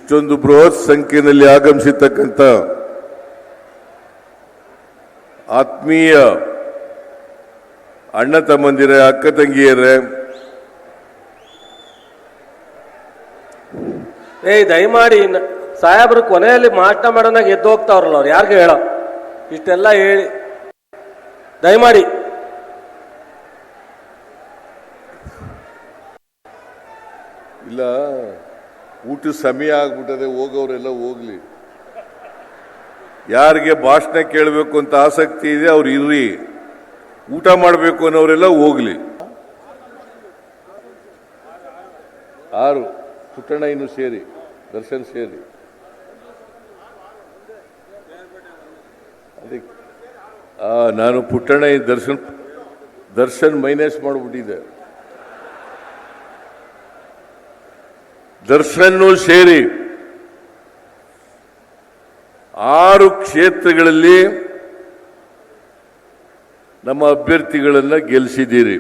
ಇಷ್ಟೊಂದು ಬೃಹತ್ ಸಂಖ್ಯೆಯಲ್ಲಿ ಆಗಮಿಸಿರ್ತಕ್ಕಂಥ ಆತ್ಮೀಯ ಅಣ್ಣ ತಮ್ಮಂದಿರೇ, ಅಕ್ಕ ತಂಗಿಯರೇ, ದಯಮಾಡಿ ಸಾಹೇಬ್ರು ಕೊನೆಯಲ್ಲಿ ಮಾತನಾಡ ಮಾಡೋನಾಗ ಎದ್ದು ಹೋಗ್ತಾವ್ರಲ್ಲ ಅವ್ರು ಯಾರಿಗೆ ಹೇಳೋ ಇಷ್ಟೆಲ್ಲ ಹೇಳಿ ದಯಮಾಡಿ. ಇಲ್ಲ, ಊಟ ಸಮಯ ಆಗ್ಬಿಟ್ಟದೆ, ಹೋಗೋರೆಲ್ಲ ಹೋಗ್ಲಿ. ಯಾರಿಗೆ ಭಾಷಣ ಕೇಳಬೇಕು ಅಂತ ಆಸಕ್ತಿ ಇದೆ ಅವ್ರು ಇರ್ರಿ, ಊಟ ಮಾಡಬೇಕು ಅನ್ನೋರೆಲ್ಲ ಹೋಗ್ಲಿ. 6 ಪುಟ್ಟಣ್ಣ ಇನ್ನು ಸೇರಿ, ದರ್ಶನ್ ಸೇರಿ. ಅದಕ್ಕೆ ನಾನು ಪುಟ್ಟಣ್ಣ ದರ್ಶನ್ ಮೈನಸ್ ಮಾಡಿಬಿಟ್ಟಿದ್ದೆ. ದರ್ಶನ್ನು ಸೇರಿ 6 ಕ್ಷೇತ್ರಗಳಲ್ಲಿ ನಮ್ಮ ಅಭ್ಯರ್ಥಿಗಳನ್ನು ಗೆಲ್ಲಿಸಿದ್ದೀರಿ.